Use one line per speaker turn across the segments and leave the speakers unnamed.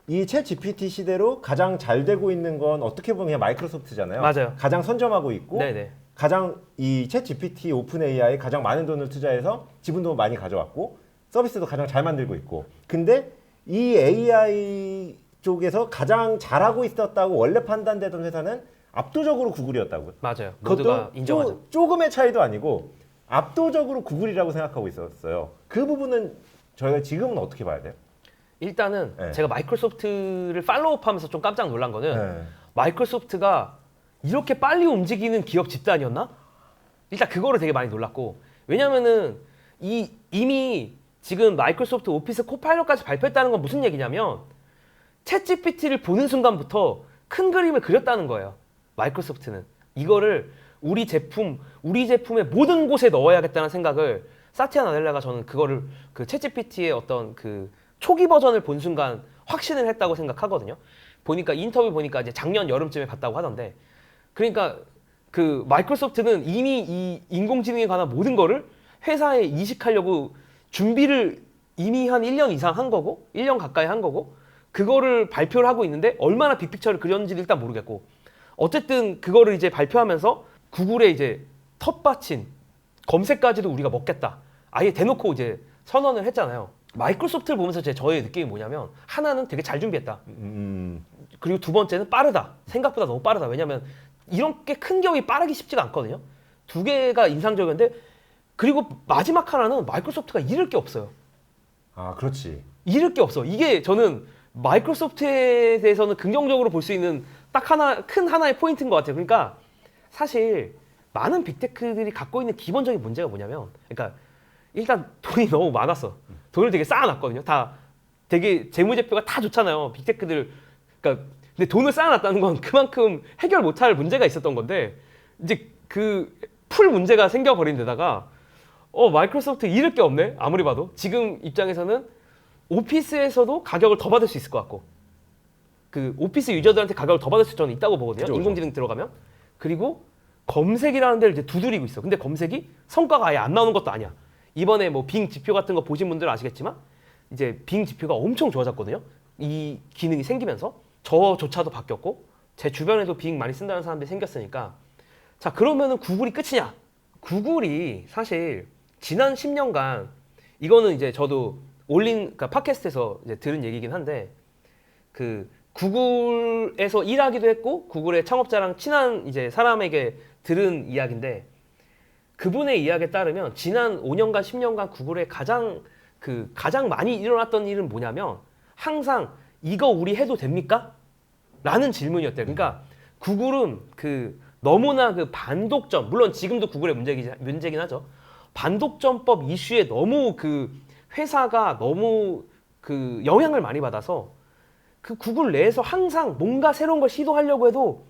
이 챗 GPT 시대로 가장 잘 되고 있는 건 어떻게 보면 그냥 마이크로소프트잖아요.
맞아요.
가장 선점하고 있고
네네.
가장 이 챗 GPT 오픈 AI에 가장 많은 돈을 투자해서 지분도 많이 가져왔고 서비스도 가장 잘 만들고 있고. 근데 이 AI 쪽에서 가장 잘하고 있었다고 원래 판단되던 회사는 압도적으로 구글이었다고요.
맞아요. 모두가 인정하죠.
조금의 차이도 아니고 압도적으로 구글이라고 생각하고 있었어요. 그 부분은 저희가 지금은 어떻게 봐야 돼요?
일단은
네.
제가 마이크로소프트를 팔로우업하면서 좀 깜짝 놀란 거는
네.
마이크로소프트가 이렇게 빨리 움직이는 기업 집단이었나? 일단 그거를 되게 많이 놀랐고, 왜냐면은 이미 지금 마이크로소프트 오피스 코파일럿까지 발표했다는 건 무슨 얘기냐면 챗 GPT를 보는 순간부터 큰 그림을 그렸다는 거예요. 마이크로소프트는 이거를 우리 제품의 모든 곳에 넣어야겠다는 생각을, 사티아 나델라가 저는 그거를 그 챗 GPT의 어떤 그 초기 버전을 본 순간 확신을 했다고 생각하거든요. 보니까 인터뷰 보니까 이제 작년 여름쯤에 봤다고 하던데, 그러니까 그 마이크로소프트는 이미 이 인공지능에 관한 모든 거를 회사에 이식하려고 준비를 이미 한 1년 이상 한 거고, 1년 가까이 한 거고, 그거를 발표를 하고 있는데 얼마나 빅픽처를 그렸는지는 일단 모르겠고, 어쨌든 그거를 이제 발표하면서 구글에 이제 텃밭인 검색까지도 우리가 먹겠다, 아예 대놓고 이제 선언을 했잖아요. 마이크로소프트를 보면서 저의 느낌이 뭐냐면, 하나는 되게 잘 준비했다. 그리고 두 번째는 빠르다. 생각보다 너무 빠르다. 왜냐면 이렇게 큰 기업이 빠르기 쉽지가 않거든요. 두 개가 인상적이었는데, 그리고 마지막 하나는 마이크로소프트가 잃을 게 없어요.
아, 그렇지.
잃을 게 없어. 이게 저는 마이크로소프트에 대해서는 긍정적으로 볼 수 있는 딱 큰 하나의 포인트인 것 같아요. 그러니까 사실 많은 빅테크들이 갖고 있는 기본적인 문제가 뭐냐면, 그러니까 일단 돈이 너무 많았어. 돈을 되게 쌓아놨거든요. 다 되게 재무제표가 다 좋잖아요. 빅테크들. 그러니까 근데 돈을 쌓아놨다는 건 그만큼 해결 못할 문제가 있었던 건데, 이제 그 풀 문제가 생겨버린 데다가 마이크로소프트 잃을 게 없네. 아무리 봐도 지금 입장에서는 오피스에서도 가격을 더 받을 수 있을 것 같고, 그 오피스 유저들한테 가격을 더 받을 수 저는 있다고 보거든요.
그죠,
인공지능 들어가면. 그리고 검색이라는 데를 이제 두드리고 있어. 근데 검색이 성과가 아예 안 나오는 것도 아니야. 이번에 뭐 빙 지표 같은 거 보신 분들은 아시겠지만 이제 빙 지표가 엄청 좋아졌거든요. 이 기능이 생기면서 저조차도 바뀌었고, 제 주변에도 빙 많이 쓴다는 사람들이 생겼으니까, 자 그러면은 구글이 끝이냐? 구글이 사실 지난 10년간, 이거는 이제 저도 그러니까 팟캐스트에서 이제 들은 얘기긴 한데, 그 구글에서 일하기도 했고 구글의 창업자랑 친한 이제 사람에게 들은 이야기인데, 그분의 이야기에 따르면 지난 5년간 10년간 구글에 가장 많이 일어났던 일은 뭐냐면, 항상 이거 우리 해도 됩니까? 라는 질문이었대요. 그러니까 구글은 너무나 반독점, 물론 지금도 구글의 문제긴 하죠. 반독점법 이슈에 너무 회사가 너무 영향을 많이 받아서 구글 내에서 항상 뭔가 새로운 걸 시도하려고 해도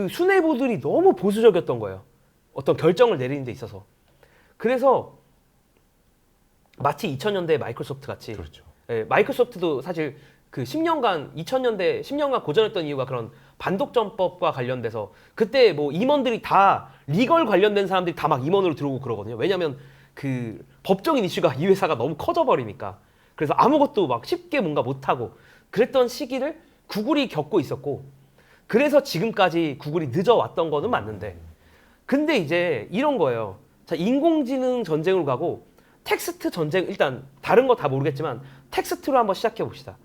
수뇌부들이 너무 보수적이었던 거예요. 어떤 결정을 내리는 데 있어서. 그래서 마치 2000년대 마이크로소프트 같이,
그렇죠.
예, 마이크로소프트도 사실 10년간 고전했던 이유가 그런 반독점법과 관련돼서, 그때 뭐 임원들이 다 리걸 관련된 사람들이 다 막 임원으로 들어오고 그러거든요. 왜냐면 법적인 이슈가 이 회사가 너무 커져 버리니까. 그래서 아무것도 막 쉽게 뭔가 못하고 그랬던 시기를 구글이 겪고 있었고, 그래서 지금까지 구글이 늦어왔던 거는 맞는데, 근데 이제 이런 거예요. 자, 인공지능 전쟁으로 가고 텍스트 전쟁, 일단 다른 거 다 모르겠지만 텍스트로 한번 시작해 봅시다.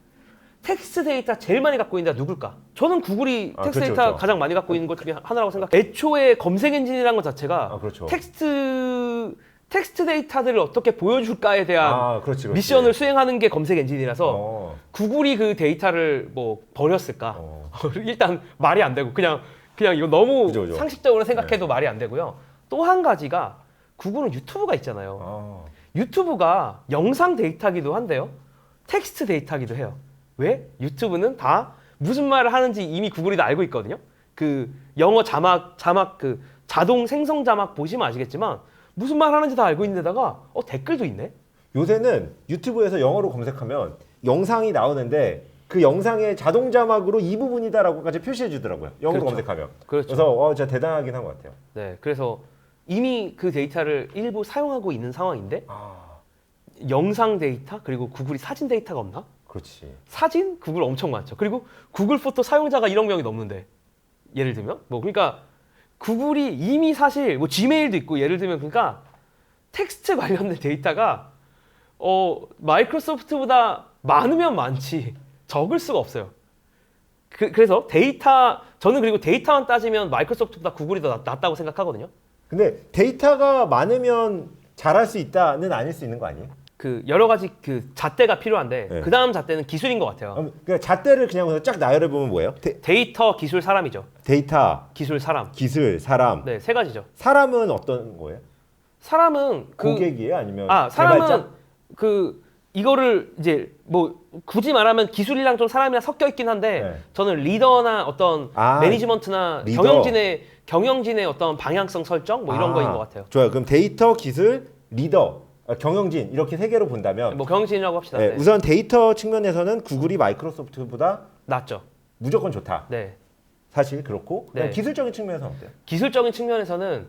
텍스트 데이터 제일 많이 갖고 있는 데가 누굴까? 저는 구글이 텍스트
그렇죠,
데이터
그렇죠.
가장 많이 갖고 있는 것 중에 하나라고 생각해요. 애초에 검색 엔진이라는 것 자체가
그렇죠.
텍스트 데이터들을 어떻게 보여줄까에 대한
그렇지.
미션을 수행하는 게 검색 엔진이라서,
어.
구글이 그 데이터를 뭐 버렸을까? 일단 말이 안 되고, 그냥 이거 너무
그죠.
상식적으로 생각해도 말이 안 되고요. 또 한 가지가, 구글은 유튜브가 있잖아요. 유튜브가 영상 데이터기도 한데요, 텍스트 데이터기도 해요. 왜? 유튜브는 다 무슨 말을 하는지 이미 구글이 다 알고 있거든요. 영어 자막 자동 생성 자막 보시면 아시겠지만 무슨 말 하는지 다 알고 있는데다가 댓글도 있네.
요새는 유튜브에서 영어로 검색하면 영상이 나오는데 그 영상의 자동 자막으로 이 부분이다라고까지 표시해 주더라고요. 영어로
그렇죠.
검색하면.
그렇죠.
그래서 진짜 대단하긴 한 것 같아요.
네, 그래서 이미 그 데이터를 일부 사용하고 있는 상황인데, 영상 데이터 그리고 구글이 사진 데이터가 없나?
그렇지.
사진 구글 엄청 많죠. 그리고 구글 포토 사용자가 1억 명이 넘는데 예를 들면 뭐 그러니까 구글이 이미 사실 뭐 지메일도 있고 예를 들면 그러니까 텍스트 관련된 데이터가 마이크로소프트보다 많으면 많지 적을 수가 없어요. 그래서 저는 그리고 데이터만 따지면 마이크로소프트보다 구글이 더 낫다고 생각하거든요.
근데 데이터가 많으면 잘할 수 있다는 아닐 수 있는 거 아니에요?
그 여러 가지 그 잣대가 필요한데
네.
그 다음 잣대는 기술인 것 같아요.
그러니까 잣대를 그냥 쫙 나열해 보면 뭐예요?
데이터, 기술, 사람이죠.
데이터,
기술, 사람.
기술, 사람.
네, 세 가지죠.
사람은 어떤 거예요?
사람은
고객이에요? 아니면
사람은
개발자?
이거를 이제 뭐 굳이 말하면 기술이랑 좀 사람이랑 섞여 있긴 한데
네.
저는 리더나 어떤 매니지먼트나
리더.
경영진의 어떤 방향성 설정 뭐 이런 거인 것 같아요.
좋아요. 그럼 데이터, 기술, 리더, 경영진 이렇게 세 개로 본다면
뭐 경영진이라고 합시다.
네,
네.
우선 데이터 측면에서는 구글이 마이크로소프트보다
낫죠.
무조건 좋다.
네.
사실 그렇고 그냥
네.
기술적인 측면에서는 어때요?
기술적인 측면에서는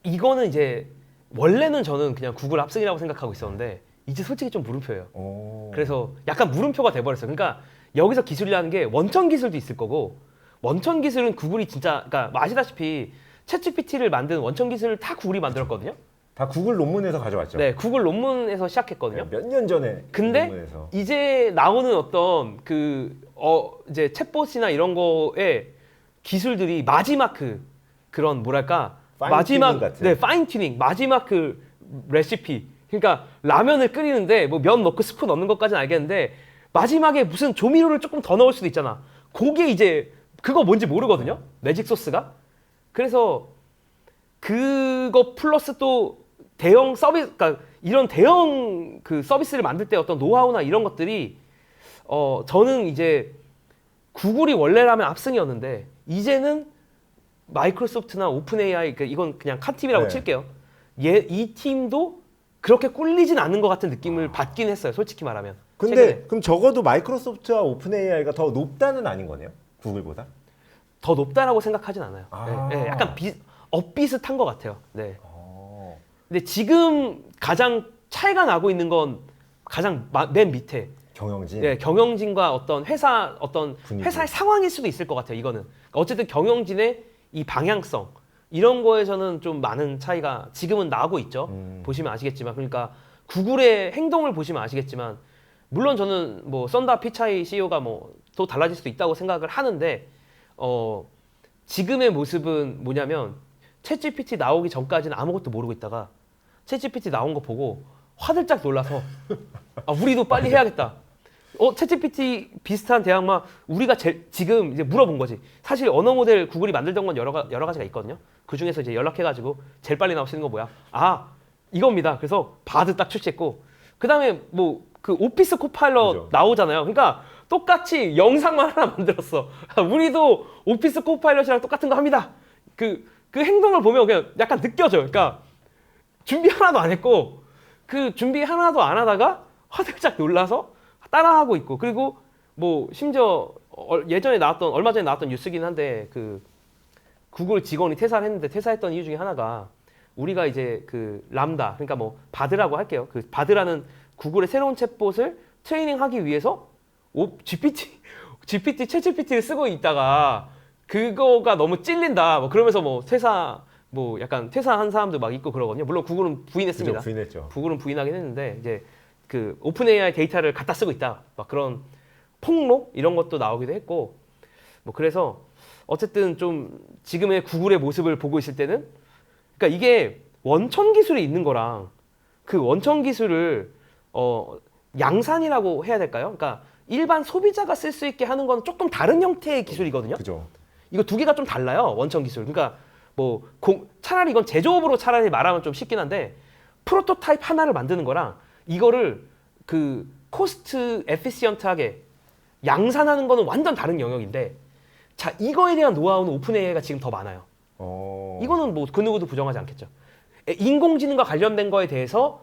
이거는 이제 원래는 저는 그냥 구글 압승이라고 생각하고 있었는데 이제 솔직히 좀 물음표예요. 그래서 약간 물음표가 돼버렸어요. 그러니까 여기서 기술이라는 게 원천 기술도 있을 거고 원천 기술은 구글이 진짜 그러니까 뭐 아시다시피 챗GPT를 만든 원천 기술을 다 구글이 만들었거든요.
다 구글 논문에서 가져왔죠.
네, 구글 논문에서 시작했거든요.
몇 년 전에
근데
논문에서.
이제 나오는 어떤 이제 챗봇이나 이런 거에 기술들이 마지막 그런 뭐랄까 마지막
같은.
파인 튜닝 마지막 레시피 그러니까 라면을 끓이는데 뭐 면 넣고 스프 넣는 것까지는 알겠는데 마지막에 무슨 조미료를 조금 더 넣을 수도 있잖아. 그게 이제 그거 뭔지 모르거든요. 매직 소스가. 그래서 그거 플러스 또 대형 서비스 그러니까 이런 대형 서비스를 만들 때 어떤 노하우나 이런 것들이 저는 이제 구글이 원래라면 압승이었는데 이제는 마이크로소프트나 오픈 AI 이건 그냥 칸팀이라고
네.
칠게요. 이 팀도 그렇게 꿀리진 않는 것 같은 느낌을 받긴 했어요. 솔직히 말하면.
근데
최근에.
그럼 적어도 마이크로소프트와 오픈 AI가 더 높다는 아닌 거네요? 구글보다?
더 높다라고 생각하진 않아요.
아.
네, 약간 엇비슷한 것 같아요. 네. 근데 지금 가장 차이가 나고 있는 건 가장 맨 밑에
경영진.
네, 경영진과 어떤
분위기.
회사의 상황일 수도 있을 것 같아요. 이거는 어쨌든 경영진의 이 방향성 이런 거에서는 좀 많은 차이가 지금은 나고 있죠. 보시면 아시겠지만 그러니까 구글의 행동을 보시면 아시겠지만 물론 저는 뭐 썬다 피차이 CEO가 뭐 또 달라질 수도 있다고 생각을 하는데 지금의 모습은 뭐냐면 챗GPT 나오기 전까지는 아무것도 모르고 있다가 챗GPT 나온 거 보고 화들짝 놀라서 우리도 빨리 해야겠다. 챗GPT 비슷한 대학만 우리가 지금 이제 물어본 거지. 사실 언어 모델 구글이 만들던 건 여러 가지가 있거든요. 그 중에서 이제 연락해가지고 제일 빨리 나오시는 거 뭐야? 이겁니다. 그래서 바드 딱 출시했고 그 다음에 뭐 그 오피스 코파일럿
그죠.
나오잖아요. 그러니까 똑같이 영상만 하나 만들었어. 우리도 오피스 코파일럿이랑 똑같은 거 합니다. 그 행동을 보면 그냥 약간 느껴져요. 그러니까 준비 하나도 안 했고 그 준비 하나도 안 하다가 화들짝 놀라서 따라하고 있고 그리고 뭐 심지어 얼마 전에 나왔던 뉴스긴 한데 구글 직원이 퇴사를 했는데 퇴사했던 이유 중에 하나가 우리가 이제 람다 그러니까 뭐 바드라고 할게요. 바드라는 구글의 새로운 챗봇을 트레이닝하기 위해서 챗GPT를 쓰고 있다가 그거가 너무 찔린다. 뭐 그러면서 약간 퇴사한 사람도 막 있고 그러거든요. 물론 구글은 부인했습니다.
그죠, 부인했죠.
구글은 부인하긴 했는데 이제 오픈 AI 데이터를 갖다 쓰고 있다. 막 그런 폭로 이런 것도 나오기도 했고 뭐 그래서 어쨌든 좀 지금의 구글의 모습을 보고 있을 때는 그러니까 이게 원천 기술이 있는 거랑 그 원천 기술을 양산이라고 해야 될까요? 그러니까 일반 소비자가 쓸 수 있게 하는 건 조금 다른 형태의 기술이거든요.
그죠.
이거 두 개가 좀 달라요. 원천 기술. 그러니까 차라리 이건 제조업으로 차라리 말하면 좀 쉽긴 한데 프로토타입 하나를 만드는 거랑 이거를 코스트 에피시언트하게 양산하는 거는 완전 다른 영역인데 자 이거에 대한 노하우는 오픈 AI가 지금 더 많아요. 이거는 뭐 그 누구도 부정하지 않겠죠. 인공지능과 관련된 거에 대해서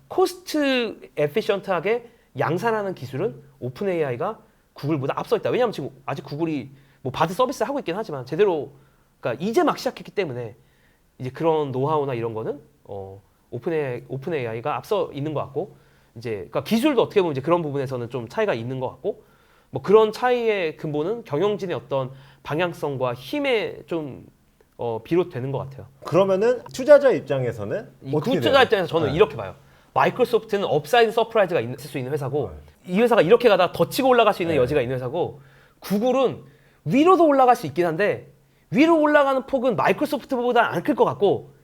코스트 에피시언트하게 양산하는 기술은 오픈 AI가 구글보다 앞서 있다. 왜냐하면 지금 아직 구글이 뭐 바드 서비스 하고 있긴 하지만 제대로 그러니까 이제 막 시작했기 때문에 이제 그런 노하우나 이런 거는 오픈 AI가 앞서 있는 것 같고 이제 그러니까 기술도 어떻게 보면 이제 그런 부분에서는 좀 차이가 있는 것 같고 뭐 그런 차이의 근본은 경영진의 어떤 방향성과 힘에 좀 비롯되는 것 같아요.
그러면은 투자자 입장에서는
이
어떻게
투자
돼요?
입장에서 저는
네.
이렇게 봐요. 마이크로소프트는 업사이드 서프라이즈가 있을 수 있는 회사고 이 회사가 이렇게 가다 더 치고 올라갈 수 있는
네.
여지가 있는 회사고 구글은 위로도 올라갈 수 있긴 한데 위로 올라가는 폭은 마이크로소프트보다 안 클 것 같고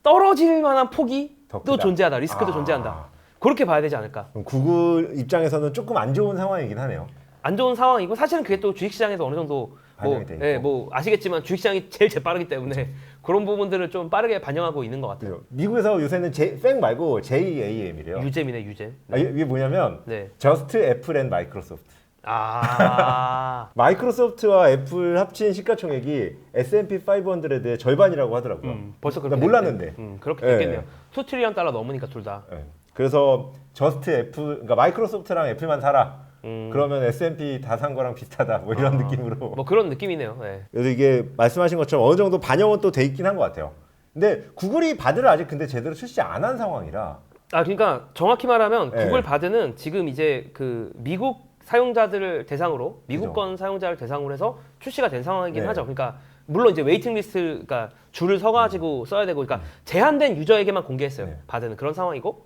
떨어질 만한 폭이
더
또
크다.
존재하다. 리스크도
아.
존재한다. 그렇게 봐야 되지 않을까.
그럼 구글 입장에서는 조금 안 좋은 상황이긴 하네요.
안 좋은 상황이고 사실은 그게 또 주식시장에서 어느 정도 뭐,
반영이 돼 있고.
예, 뭐 아시겠지만 주식시장이 제일 재빠르기 때문에 그런 부분들을 좀 빠르게 반영하고 있는 것 같아요.
그죠? 미국에서 요새는 팩 말고 JAM이래요.
유잼이네 유잼.
이게 뭐냐면
네.
저스트 애플 앤 마이크로소프트.
아.
마이크로소프트와 애플 합친 시가총액이 S&P 500의 절반이라고 하더라고요.
벌써
나
그렇게
몰랐는데.
됐네. 그렇게
예.
됐겠네요. 2 트리리언 달러 넘으니까 둘 다.
예. 그래서 저스트 애플, 그러니까 마이크로소프트랑 애플만 사라.
음.
그러면 S&P 다 산 거랑 비슷하다. 뭐 이런 느낌으로.
뭐 그런 느낌이네요. 예.
그래서 이게 말씀하신 것처럼 어느 정도 반영은 또 돼 있긴 한 것 같아요. 근데 구글이 바드를 아직 근데 제대로 출시 안 한 상황이라.
아 그러니까 정확히 말하면
예.
구글 바드는 지금 이제 그 미국 사용자들을 대상으로 미국권 사용자를 대상으로 해서 출시가 된 상황이긴
네.
하죠. 그러니까 물론 이제 웨이팅 리스트, 그러니까 줄을 서가지고 써야 되고, 그러니까 제한된 유저에게만 공개했어요.
네.
바드는 그런 상황이고,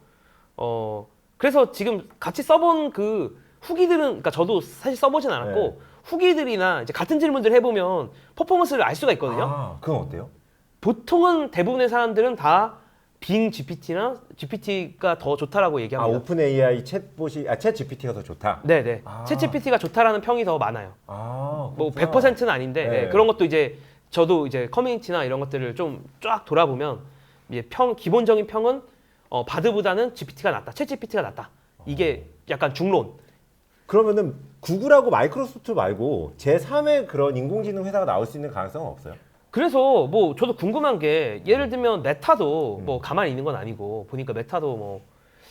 그래서 지금 같이 써본 그 후기들은, 그러니까 저도 사실 써보진 않았고
네.
후기들이나 이제 같은 질문들 해보면 퍼포먼스를 알 수가 있거든요.
아, 그건 어때요?
보통은 대부분의 사람들은 다 빙 GPT나 GPT가 더 좋다라고
아,
얘기합니다.
오픈 AI 챗봇이 챗 GPT가 더 좋다.
네네.
아.
챗 GPT가 좋다라는 평이 더 많아요.
아,
뭐
그렇구나.
100%는 아닌데
네.
네, 그런 것도 이제 저도 이제 커뮤니티나 이런 것들을 좀 쫙 돌아보면 이제 기본적인 평은 바드보다는 GPT가 낫다, 챗 GPT가 낫다. 이게 약간 중론.
그러면은 구글하고 마이크로소프트 말고 제3의 그런 인공지능 회사가 나올 수 있는 가능성은 없어요?
그래서 뭐 저도 궁금한 게 예를 들면 메타도 뭐 가만히 있는 건 아니고 보니까 메타도 뭐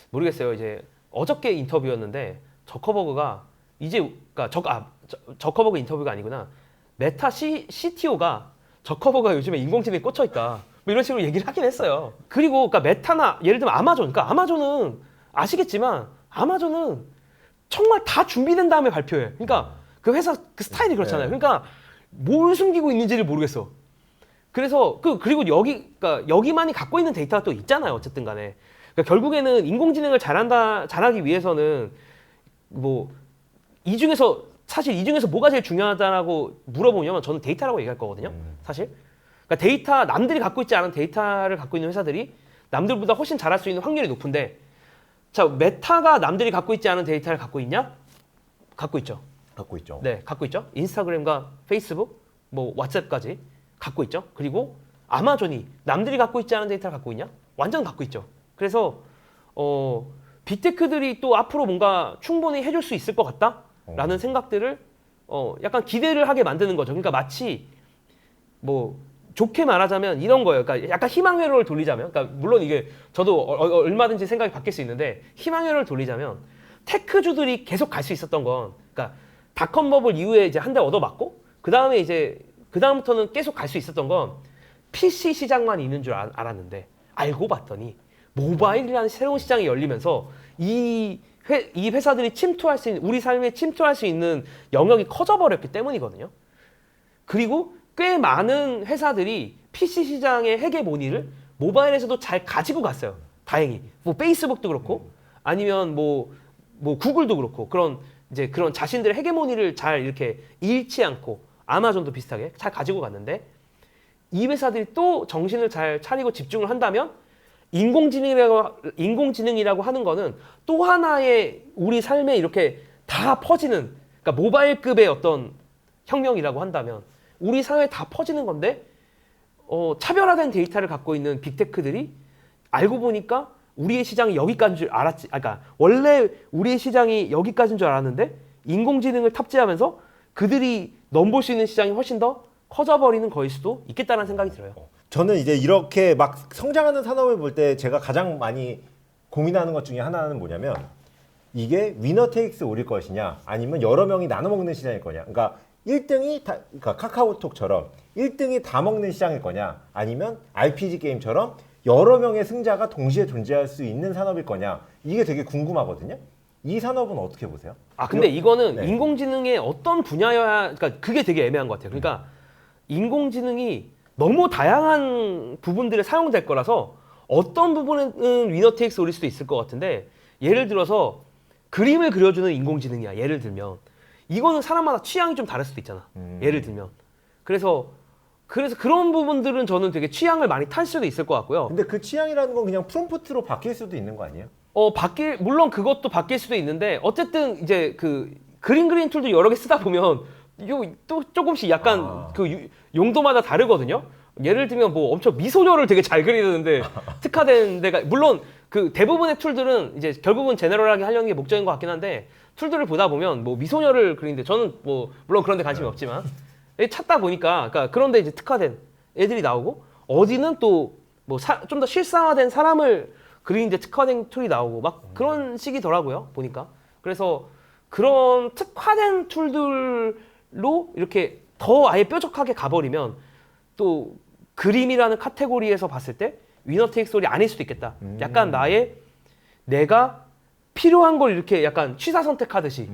모르겠어요. 이제 어저께 인터뷰였는데 저커버그가 이제 그러니까 저커버그 인터뷰가 아니구나. 메타 CTO가 저커버그가 요즘에 인공지능에 꽂혀 있다. 뭐 이런 식으로 얘기를 하긴 했어요. 그리고 그러니까 메타나 예를 들면 아마존, 그러니까 아마존은 아시겠지만 아마존은 정말 다 준비된 다음에 발표해. 그러니까 그 회사 그 스타일이 그렇잖아요.
네.
그러니까 뭘 숨기고 있는지를 모르겠어. 그래서 그리고 그러니까 여기만이 갖고 있는 데이터가 또 있잖아요. 어쨌든 간에. 그러니까 결국에는 인공지능을 잘하기 위해서는 뭐 이 중에서 사실 이 중에서 뭐가 제일 중요하다라고 물어보면 저는 데이터라고 얘기할 거거든요. 사실. 그러니까 데이터 남들이 갖고 있지 않은 데이터를 갖고 있는 회사들이 남들보다 훨씬 잘할 수 있는 확률이 높은데 자, 메타가 남들이 갖고 있지 않은 데이터를 갖고 있냐? 갖고 있죠.
갖고 있죠.
네, 갖고 있죠. 인스타그램과 페이스북, 뭐 왓츠앱까지 갖고 있죠. 그리고 아마존이 남들이 갖고 있지 않은 데이터를 갖고 있냐? 완전 갖고 있죠. 그래서 빅테크들이 또 앞으로 뭔가 충분히 해줄 수 있을 것 같다라는 생각들을 약간 기대를 하게 만드는 거죠. 그러니까 마치 뭐 좋게 말하자면 이런 거예요. 그러니까 약간 희망 회로를 돌리자면, 그러니까 물론 이게 저도 얼마든지 생각이 바뀔 수 있는데 희망 회로를 돌리자면 테크주들이 계속 갈 수 있었던 건, 그러니까 닷컴 버블 이후에 이제 한 대 얻어맞고 그 다음에 이제 그 다음부터는 계속 갈 수 있었던 건 PC 시장만 있는 줄 알았는데 알고 봤더니 모바일이라는 새로운 시장이 열리면서 이 회사들이 침투할 수 있는 우리 삶에 침투할 수 있는 영역이 커져버렸기 때문이거든요. 그리고 꽤 많은 회사들이 PC 시장의 헤게모니를 모바일에서도 잘 가지고 갔어요. 다행히. 뭐 페이스북도 그렇고 아니면 뭐 구글도 그렇고 그런 자신들의 헤게모니를 잘 이렇게 잃지 않고 아마존도 비슷하게 잘 가지고 갔는데 이 회사들이 또 정신을 잘 차리고 집중을 한다면 인공지능이라고 하는 거는 또 하나의 우리 삶에 이렇게 다 퍼지는, 그러니까 모바일급의 어떤 혁명이라고 한다면 우리 사회에 다 퍼지는 건데 차별화된 데이터를 갖고 있는 빅테크들이 알고 보니까 우리의 시장이 여기까지인 줄 알았지. 그러니까 원래 우리의 시장이 여기까지인 줄 알았는데 인공지능을 탑재하면서 그들이 넘볼 수 있는 시장이 훨씬 더 커져버리는 거일 수도 있겠다는 생각이 들어요.
저는 이제 이렇게 막 성장하는 산업을 볼 때 제가 가장 많이 고민하는 것 중에 하나는 뭐냐면 이게 위너 테이크스 올일 것이냐 아니면 여러 명이 나눠 먹는 시장일 거냐. 그러니까 1등이 그러니까 카카오톡처럼 1등이 다 먹는 시장일 거냐 아니면 RPG 게임처럼 여러 명의 승자가 동시에 존재할 수 있는 산업일 거냐. 이게 되게 궁금하거든요. 이 산업은 어떻게 보세요?
아 근데 이거는
네.
인공지능의 어떤 분야여야 그러니까 그게 되게 애매한 것 같아요. 그러니까 인공지능이 너무 다양한 부분들에 사용될 거라서 어떤 부분은 위너 테이크스 올릴 수도 있을 것 같은데 예를 들어서 그림을 그려주는 인공지능이야. 예를 들면 이거는 사람마다 취향이 좀 다를 수도 있잖아. 예를 들면 그래서 그런 부분들은 저는 되게 취향을 많이 탈 수도 있을 것 같고요.
근데 그 취향이라는 건 그냥 프롬프트로 바뀔 수도 있는 거 아니에요?
물론 그것도 바뀔 수도 있는데 어쨌든 이제 그 그림 그리는 툴도 여러 개 쓰다 보면 이거 또 조금씩 약간 용도마다 다르거든요. 예를 들면 뭐 엄청 미소녀를 되게 잘 그리는데 특화된 데가 물론 그 대부분의 툴들은 이제 결국은 제너럴하게 하려는 게 목적인 것 같긴 한데 좀 보다 보면 뭐 미소녀를 그리는데 저는 뭐 물론 그런 데 관심이 없지만 찾다 보니까 그러니까 그런데 이제 특화된 애들이 나오고 어디는 또 뭐 좀 더 실사화된 사람을 그리는데 특화된 툴이 나오고 막 그런 식이더라고요 보니까. 그래서 그런 특화된 툴들로 이렇게 더 아예 뾰족하게 가버리면 또 그림이라는 카테고리에서 봤을 때 위너 테이크 솔이 아닐 수도 있겠다. 약간 내가 필요한 걸 이렇게 약간 취사 선택하듯이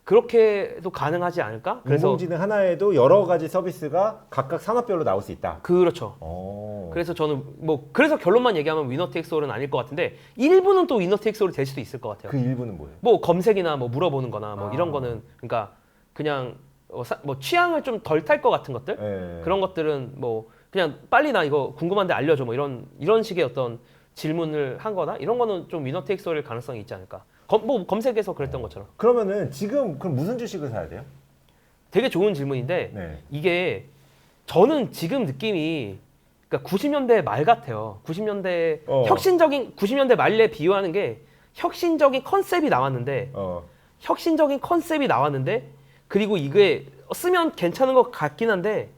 그렇게도 가능하지 않을까? 그래서
인공지능 하나에도 여러 가지 서비스가 각각 산업별로 나올 수 있다.
그렇죠. 그래서 저는 뭐 그래서 결론만 얘기하면 위너 테이크 솔은 아닐 것 같은데 일부는 또 위너 테이크 솔이 될 수도 있을 것 같아요.
그 일부는 뭐예요?
뭐 검색이나 뭐 물어보는 거나 뭐 이런 거는 그러니까 그냥 뭐 취향을 좀 덜 탈 것 같은 것들
네.
그런 것들은 뭐 그냥 빨리 나 이거 궁금한데 알려줘 뭐 이런 식의 어떤 질문을 한 거나 이런 거는 좀 위너 테이크 솔일 가능성이 있지 않을까. 뭐 검색에서 그랬던 것처럼.
그러면은 지금 그럼 무슨 주식을 사야 돼요?
되게 좋은 질문인데
네.
이게 저는 지금 느낌이 그러니까 90년대 말 같아요. 90년대 90년대 말에 비유하는 게 혁신적인 컨셉이 나왔는데 그리고 이게 쓰면 괜찮은 것 같긴 한데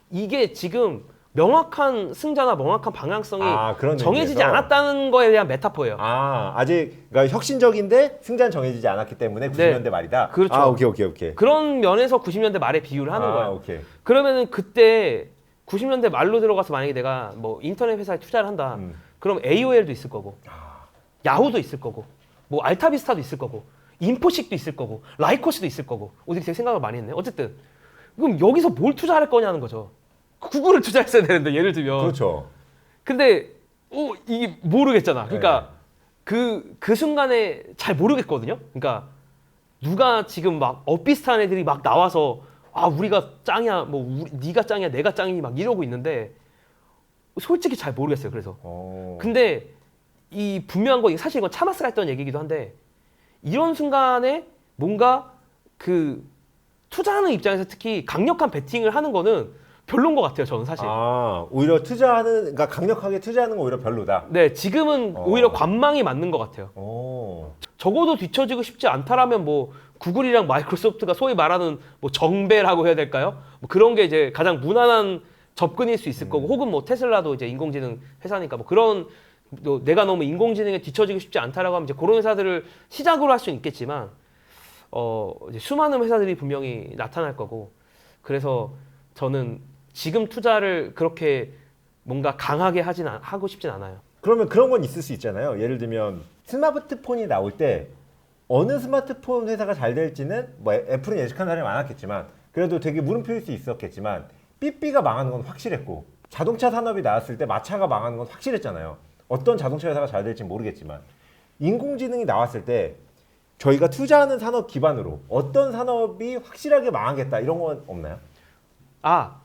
이게 지금 명확한 승자나 명확한 방향성이
그런
정해지지
의미에서?
않았다는 거에 대한 메타포예요.
아직 그러니까 혁신적인데 승자는 정해지지 않았기 때문에 90년대 말이다.
그렇죠.
오케이.
그런 면에서 90년대 말에 비유를 하는 거예요.
오케이.
그러면은 그때 90년대 말로 들어가서 만약에 내가 뭐 인터넷 회사에 투자를 한다. 그럼 AOL도 있을 거고, 야후도 있을 거고, 뭐 알타비스타도 있을 거고, 인포식도 있을 거고, 라이코스도 있을 거고. 어떻게 되게 생각을 많이 했네. 어쨌든 그럼 여기서 뭘 투자할 거냐는 거죠. 구글을 투자했어야 되는데 예를 들면.
그렇죠.
근데 이게 모르겠잖아. 그러니까 그 순간에 잘 모르겠거든요. 그러니까 누가 지금 막 엇비슷한 애들이 막 나와서 우리가 짱이야, 뭐 네가 짱이야, 내가 짱이니 막 이러고 있는데 솔직히 잘 모르겠어요. 그래서 근데 이 분명한 거 사실 이건 차마스가 했던 얘기이기도 한데 이런 순간에 뭔가 그 투자하는 입장에서 특히 강력한 베팅을 하는 거는 별론 것 같아요. 저는 사실.
오히려 그러니까 강력하게 투자하는 건 오히려 별로다.
네, 지금은 오히려 관망이 맞는 것 같아요. 적어도 뒤처지고 싶지 않다라면 뭐 구글이랑 마이크로소프트가 소위 말하는 뭐 정배라고 해야 될까요? 뭐 그런 게 이제 가장 무난한 접근일 수 있을 거고, 혹은 뭐 테슬라도 이제 인공지능 회사니까 뭐 그런 내가 너무 인공지능에 뒤처지고 싶지 않다라고 하면 이제 그런 회사들을 시작으로 할 수는 있겠지만, 이제 수많은 회사들이 분명히 나타날 거고, 그래서 저는 지금 투자를 그렇게 뭔가 강하게 하고 싶진 않아요.
그러면 그런 건 있을 수 있잖아요. 예를 들면 스마트폰이 나올 때 어느 스마트폰 회사가 잘 될지는 뭐 애플은 예측한 사람이 많았겠지만 그래도 되게 물음표일 수 있었겠지만 삐삐가 망하는 건 확실했고 자동차 산업이 나왔을 때 마차가 망하는 건 확실했잖아요. 어떤 자동차 회사가 잘 될지 모르겠지만 인공지능이 나왔을 때 저희가 투자하는 산업 기반으로 어떤 산업이 확실하게 망하겠다 이런 건 없나요?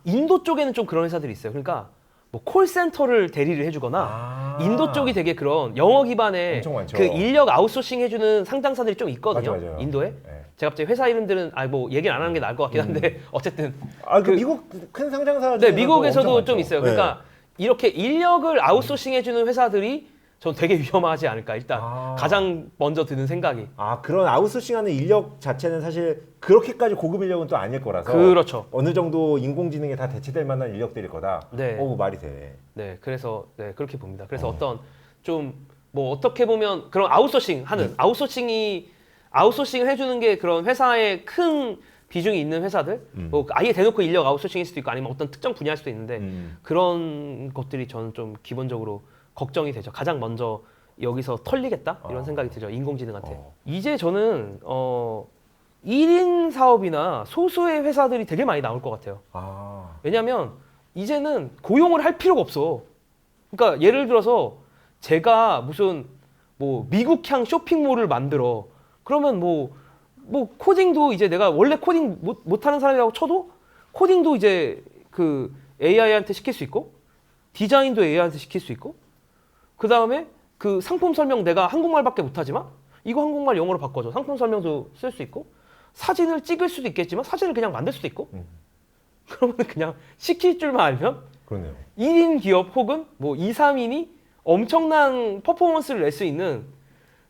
인도 쪽에는 좀 그런 회사들이 있어요. 그러니까 뭐 콜센터를 대리를 해주거나 인도 쪽이 되게 그런 영어 기반의
엄청 많죠.
그 인력 아웃소싱 해주는 상장사들이 좀 있거든요.
맞아요.
인도에.
네.
제가 갑자기 회사 이름들은 뭐 얘기를 안 하는 게 나을 것 같긴 한데 어쨌든
미국 큰 상장사
네, 미국에서도 좀 있어요.
네.
그러니까 이렇게 인력을 아웃소싱 해주는 회사들이 전 되게 위험하지 않을까. 일단 가장 먼저 드는 생각이.
그런 아웃소싱하는 인력 자체는 사실 그렇게까지 고급 인력은 또 아닐 거라서
그렇죠.
어느 정도 인공지능에 다 대체될 만한 인력들일 거다.
네.
말이 돼.
네, 그래서 그렇게 봅니다. 그래서 어떤 좀 뭐 어떻게 보면 그런 아웃소싱 하는 아웃소싱을 해주는 게 그런 회사의 큰 비중이 있는 회사들, 뭐 아예 대놓고 인력 아웃소싱일 수도 있고 아니면 어떤 특정 분야일 수도 있는데 그런 것들이 저는 좀 기본적으로 걱정이 되죠. 가장 먼저 여기서 털리겠다 이런
아.
생각이 들죠. 인공지능한테.
어.
이제 저는 1인 사업이나 소수의 회사들이 되게 많이 나올 것 같아요.
아,
왜냐하면 이제는 고용을 할 필요가 없어. 그러니까 예를 들어서 제가 무슨 뭐 미국향 쇼핑몰을 만들어. 그러면 뭐 코딩도 이제 내가 원래 코딩 못하는 사람이라고 쳐도 코딩도 이제 그 AI한테 시킬 수 있고 디자인도 AI한테 시킬 수 있고 그 다음에 그 상품 설명 내가 한국말밖에 못하지만 이거 한국말 영어로 바꿔줘. 상품 설명도 쓸 수 있고 사진을 찍을 수도 있겠지만 사진을 그냥 만들 수도 있고 그러면 그냥 시킬 줄만 알면
그러네요.
1인 기업 혹은 뭐 2, 3인이 엄청난 퍼포먼스를 낼 수 있는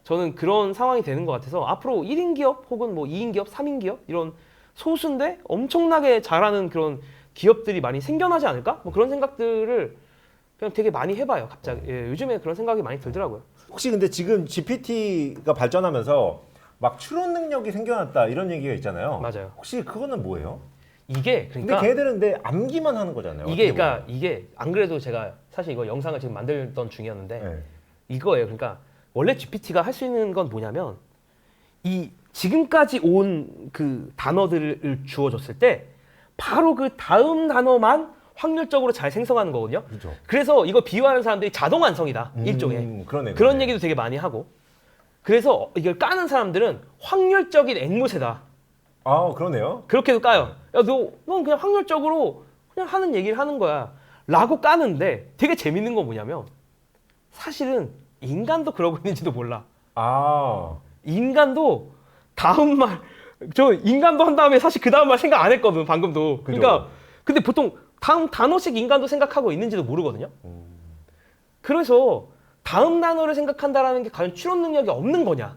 저는 그런 상황이 되는 것 같아서 앞으로 1인 기업 혹은 뭐 2인 기업, 3인 기업 이런 소수인데 엄청나게 잘하는 그런 기업들이 많이 생겨나지 않을까? 뭐 그런 생각들을 그냥 되게 많이 해봐요. 갑자기 요즘에 그런 생각이 많이 들더라고요.
혹시 근데 지금 GPT가 발전하면서 막 추론 능력이 생겨났다 이런 얘기가 있잖아요.
맞아요.
혹시 그거는 뭐예요?
이게 그러니까
근데 걔네들은 근데 암기만 하는 거잖아요.
이게
어떻게
그러니까
보면.
이게 안 그래도 제가 사실 이거 영상을 지금 만들던 중이었는데
네.
이거예요. 그러니까 원래 GPT가 할 수 있는 건 뭐냐면 이 지금까지 온 그 단어들을 주어줬을 때 바로 그 다음 단어만 확률적으로 잘 생성하는 거거든요.
그렇죠.
그래서 이거 비유하는 사람들이 자동 완성이다 일종의
그러네.
그런 얘기도 되게 많이 하고 그래서 이걸 까는 사람들은 확률적인 앵무새다
아, 그러네요.
그렇게도 까요. 야, 넌 그냥 확률적으로 그냥 하는 얘기를 하는 거야 라고 까는데 되게 재밌는 건 뭐냐면 사실은 인간도 그러고 있는지도 몰라.
아,
인간도 다음 말, 저 인간도 한 다음에 사실 그 다음 말 생각 안 했거든, 방금도.
그죠.
그러니까, 근데 보통 다음 단어씩 인간도 생각하고 있는지도 모르거든요. 그래서 다음 단어를 생각한다라는 게 과연 추론 능력이 없는 거냐.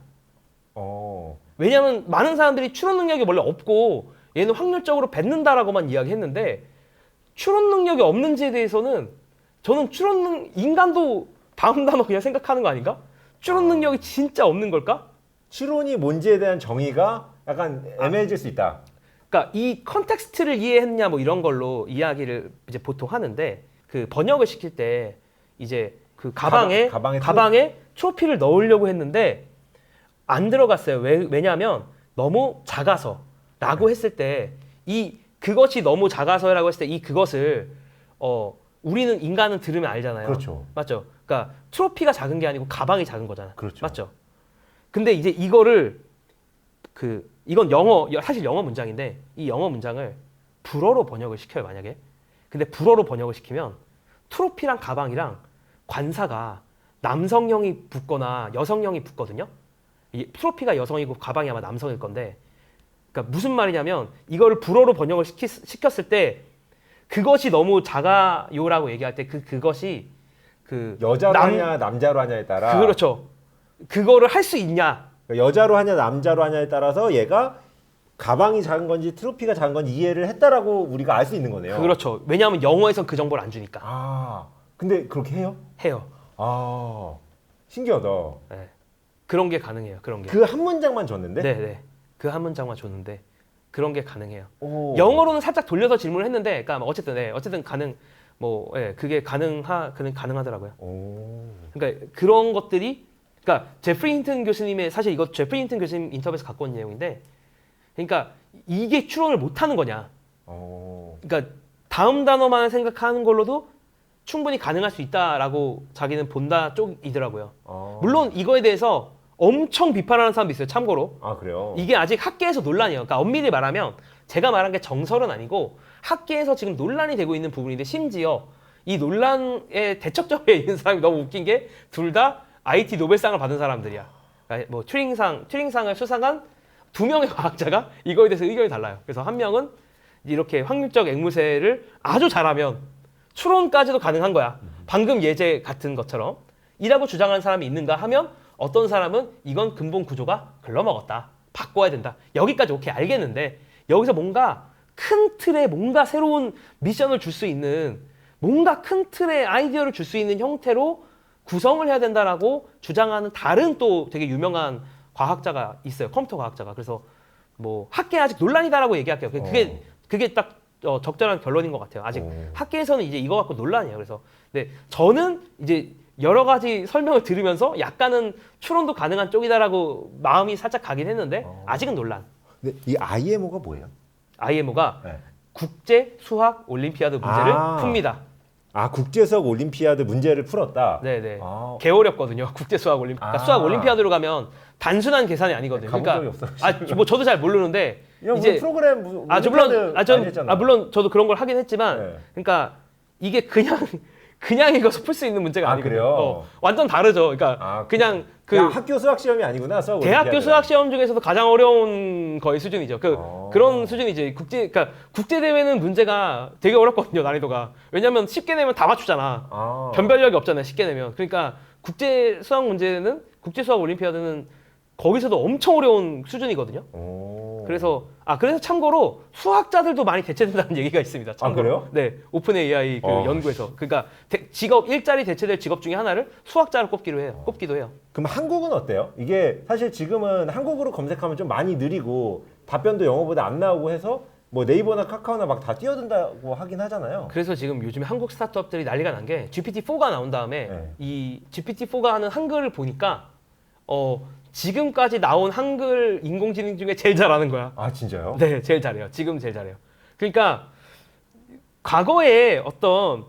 어,
왜냐면 많은 사람들이 추론 능력이 원래 없고 얘는 확률적으로 뱉는다라고만 이야기했는데 추론 능력이 없는지에 대해서는 저는 인간도 다음 단어 그냥 생각하는 거 아닌가? 추론 능력이 진짜 없는 걸까?
추론이 뭔지에 대한 정의가 약간 애매해질 수 있다.
그러니까 이 컨텍스트를 이해했냐 뭐 이런 걸로 이야기를 이제 보통 하는데 그 번역을 시킬 때 이제 그 가방에 트로피를 넣으려고 했는데 안 들어갔어요. 왜냐하면 너무 작아서라고 했을 때 그것이 너무 작아서라고 했을 때 이 그것을 우리는 인간은 들으면 알잖아요.
그렇죠.
맞죠? 그러니까 트로피가 작은 게 아니고 가방이 작은 거잖아.
그렇죠.
맞죠? 근데 이제 이건 사실 영어 문장인데 이 영어 문장을 불어로 번역을 시켜요, 만약에. 근데 불어로 번역을 시키면 트로피랑 가방이랑 관사가 남성형이 붙거나 여성형이 붙거든요. 이 트로피가 여성이고 가방이 아마 남성일 건데 그러니까 무슨 말이냐면 이거를 불어로 번역을 시켰을 때 그것이 너무 작아요라고 얘기할 때 그것이
여자로 하냐 남자로 하냐에 따라.
그렇죠. 그거를 할 수 있냐.
그러니까 여자로 하냐 남자로 하냐에 따라서 얘가 가방이 작은 건지 트로피가 작은 건지 이해를 했다라고 우리가 알 수 있는 거네요.
그렇죠. 왜냐하면 영어에선 그 정보를 안 주니까.
아, 근데 그렇게 해요?
해요.
아, 신기하다.
네. 그런 게 가능해요. 그런 게.
그 한 문장만 줬는데?
네. 그 한 문장만 줬는데 그런 게 가능해요.
오.
영어로는 살짝 돌려서 질문을 했는데, 그러니까 어쨌든 그게 가능하더라고요.
오.
그러니까 그런 것들이, 그러니까 제프리 힌튼 교수님의 사실 이거 제프리 힌튼 교수님 인터뷰에서 갖고 온 내용인데, 그러니까 이게 추론을 못 하는 거냐.
오.
그러니까 다음 단어만 생각하는 걸로도 충분히 가능할 수 있다라고 자기는 본다 쪽이더라고요.
아.
물론 이거에 대해서 엄청 비판하는 사람도 있어요. 참고로.
아, 그래요?
이게 아직 학계에서 논란이에요. 그러니까 엄밀히 말하면 제가 말한 게 정설은 아니고 학계에서 지금 논란이 되고 있는 부분인데 심지어 이 논란에 대척점에 있는 사람이 너무 웃긴 게 둘 다 IT 노벨상을 받은 사람들이야. 그러니까 뭐 튜링상을 수상한 2명의 과학자가 이거에 대해서 의견이 달라요. 그래서 한 명은 이렇게 확률적 앵무새를 아주 잘하면 추론까지도 가능한 거야. 방금 예제 같은 것처럼. 이라고 주장하는 사람이 있는가 하면 어떤 사람은 이건 근본 구조가 글러먹었다. 바꿔야 된다. 여기까지 오케이 알겠는데 여기서 뭔가 큰 틀에 뭔가 새로운 미션을 줄 수 있는 뭔가 큰 틀의 아이디어를 줄 수 있는 형태로 구성을 해야 된다라고 주장하는 다른 또 되게 유명한 과학자가 있어요. 컴퓨터 과학자가. 그래서 뭐 학계 아직 논란이다라고 얘기할게요. 그게 딱 적절한 결론인 것 같아요. 아직 학계에서는 이제 이거 갖고 논란이에요. 그래서 근데 저는 이제 여러 가지 설명을 들으면서 약간은 추론도 가능한 쪽이다라고 마음이 살짝 가긴 했는데 아직은 논란.
근데 이 IMO가 뭐예요?
IMO가
네.
국제 수학 올림피아드 문제를 풉니다.
아, 국제수학 올림피아드 문제를 풀었다.
네네.
아,
개 어렵거든요. 국제 수학 올림피아드. 그러니까 수학 올림피아드로 가면 단순한 계산이 아니거든요.
가본 적이 없어.
뭐 저도 잘 모르는데
이제 프로그램
물론 저도 그런 걸 하긴 했지만
네.
그러니까 이게 그냥 읽어서 풀 수 있는 문제가 아니거든요.
그래요?
완전 다르죠. 그러니까 그냥 그
학교 수학 시험이 아니구나. 수학
대학교
올림피아드가.
수학 시험 중에서도 가장 어려운 거의 수준이죠. 그런 수준이지. 그러니까 국제 대회는 문제가 되게 어렵거든요. 난이도가. 왜냐면 쉽게 내면 다 맞추잖아. 변별력이 없잖아요. 쉽게 내면. 그러니까 국제 수학 문제는 국제 수학 올림피아드는 거기서도 엄청 어려운 수준이거든요. 그래서 참고로 수학자들도 많이 대체된다는 얘기가 있습니다. 참고로.
그래요?
네, 오픈 AI 그 연구에서. 그러니까 일자리 대체될 직업 중에 하나를 수학자로 꼽기도 해요.
그럼 한국은 어때요? 이게 사실 지금은 한국으로 검색하면 좀 많이 느리고 답변도 영어보다 안 나오고 해서 뭐 네이버나 카카오나 막 다 뛰어든다고 하긴 하잖아요.
그래서 지금 요즘에 한국 스타트업들이 난리가 난 게 GPT-4가 나온 다음에
네.
이 GPT-4가 하는 한글을 보니까 지금까지 나온 한글 인공지능 중에 제일 잘하는 거야.
아, 진짜요?
네, 제일 잘해요. 지금 제일 잘해요. 그러니까 과거에 어떤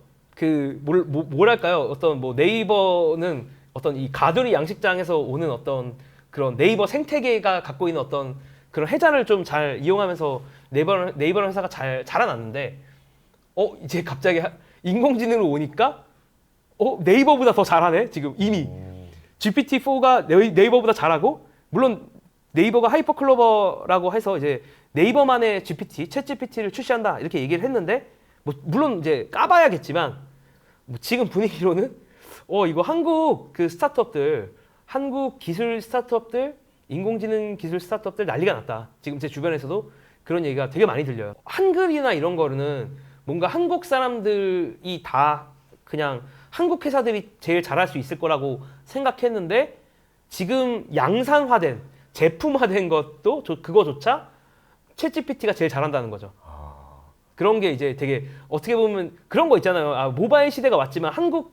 뭐랄까요? 어떤 뭐 네이버는 어떤 이 가두리 양식장에서 오는 어떤 그런 네이버 생태계가 갖고 있는 어떤 그런 해자를 좀 잘 이용하면서 네이버라는 회사가 잘 자라났는데 이제 갑자기 인공지능으로 오니까 네이버보다 더 잘하네. 지금 이미 GPT-4가 네이버보다 잘하고 물론 네이버가 하이퍼클로버라고 해서 이제 네이버만의 챗 GPT를 출시한다 이렇게 얘기를 했는데 물론 이제 까봐야겠지만 지금 분위기로는 이거 한국 그 스타트업들 한국 기술 스타트업들 인공지능 기술 스타트업들 난리가 났다. 지금 제 주변에서도 그런 얘기가 되게 많이 들려요. 한글이나 이런 거는 뭔가 한국 사람들이 다 그냥 한국 회사들이 제일 잘할 수 있을 거라고 생각했는데 지금 양산화된 제품화된 것도 그거조차 챗GPT가 제일 잘한다는 거죠. 그런 게 이제 되게 어떻게 보면 그런 거 있잖아요. 모바일 시대가 왔지만 한국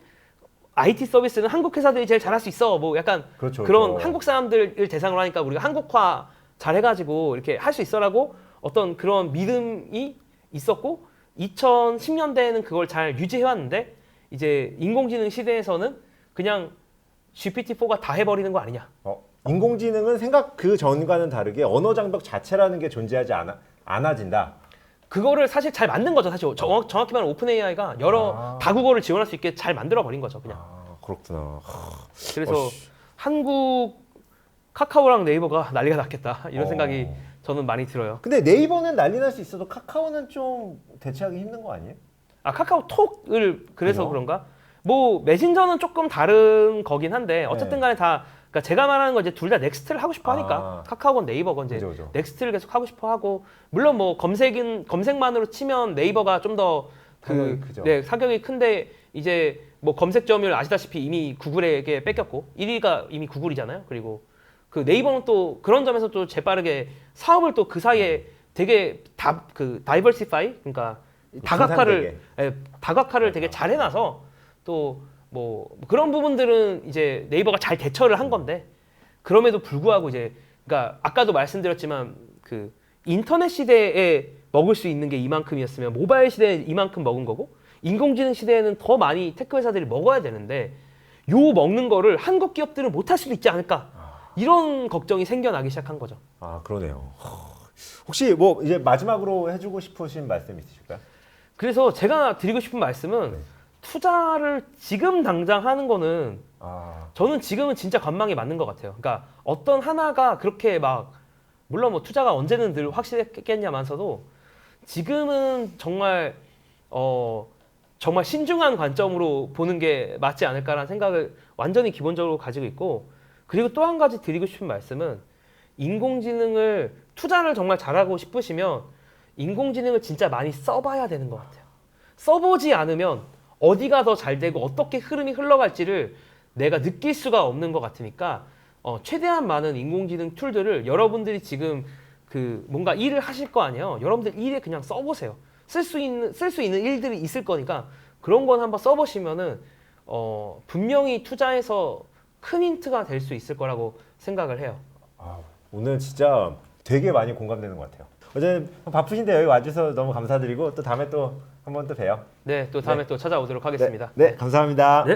IT 서비스는 한국 회사들이 제일 잘할 수 있어. 뭐 약간
그렇죠,
그런
그렇죠.
한국 사람들을 대상으로 하니까 우리가 한국화 잘해가지고 이렇게 할 수 있어라고 어떤 그런 믿음이 있었고 2010년대에는 그걸 잘 유지해왔는데 이제 인공지능 시대에서는 그냥 GPT-4가 다 해버리는 거 아니냐.
인공지능은 생각 그 전과는 다르게 언어 장벽 자체라는 게 존재하지 않아진다.
그거를 사실 잘 만든 거죠. 사실 정확히 말하면 오픈 AI가 여러 다국어를 지원할 수 있게 잘 만들어 버린 거죠. 그냥.
그렇구나.
그래서 한국 카카오랑 네이버가 난리가 났겠다 이런 생각이 저는 많이 들어요.
근데 네이버는 난리 날 수 있어도 카카오는 좀 대체하기 힘든 거 아니에요?
카카오톡을 그래서
그죠?
그런가? 뭐 메신저는 조금 다른 거긴 한데 어쨌든 간에 다 그러니까 제가 말하는 건 이제 둘 다 넥스트를 하고 싶어 하니까 카카오건 네이버건 이제
그죠.
넥스트를 계속 하고 싶어 하고 물론 뭐 검색만으로 치면 네이버가 좀 더
크죠.
사격이 큰데 이제 뭐 검색 점유율 아시다시피 이미 구글에게 뺏겼고 1위가 이미 구글이잖아요. 그리고 그 네이버는 또 그런 점에서 또 재빠르게 사업을 또 그 사이에 되게 다이버시파이 그러니까 다각화를 되게 잘 해놔서 또 뭐 그런 부분들은 이제 네이버가 잘 대처를 한 건데 그럼에도 불구하고 이제 그러니까 아까도 말씀드렸지만 그 인터넷 시대에 먹을 수 있는 게 이만큼이었으면 모바일 시대에 이만큼 먹은 거고 인공지능 시대에는 더 많이 테크 회사들이 먹어야 되는데 요 먹는 거를 한국 기업들은 못할 수도 있지 않을까 이런 걱정이 생겨나기 시작한 거죠.
그러네요. 혹시 뭐 이제 마지막으로 해주고 싶으신 말씀 있으실까요?
그래서 제가 드리고 싶은 말씀은 투자를 지금 당장 하는 거는 저는 지금은 진짜 관망이 맞는 것 같아요. 그러니까 어떤 하나가 그렇게 막 물론 뭐 투자가 언제는 늘 확실했겠냐만서도 지금은 정말 정말 신중한 관점으로 보는 게 맞지 않을까라는 생각을 완전히 기본적으로 가지고 있고 그리고 또 한 가지 드리고 싶은 말씀은 인공지능을 투자를 정말 잘하고 싶으시면 인공지능을 진짜 많이 써봐야 되는 것 같아요. 써보지 않으면 어디가 더 잘 되고 어떻게 흐름이 흘러갈지를 내가 느낄 수가 없는 것 같으니까 최대한 많은 인공지능 툴들을 여러분들이 지금 그 뭔가 일을 하실 거 아니에요. 여러분들 일에 그냥 써보세요. 쓸 수 있는 일들이 있을 거니까 그런 건 한번 써보시면은 분명히 투자해서 큰 힌트가 될 수 있을 거라고 생각을 해요.
아, 오늘 진짜 되게 많이 공감되는 것 같아요. 어제 바쁘신데 여기 와주셔서 너무 감사드리고 또 다음에 또 한 번 또 봬요.
네, 또 다음에 또 찾아오도록 하겠습니다.
네, 감사합니다.
네.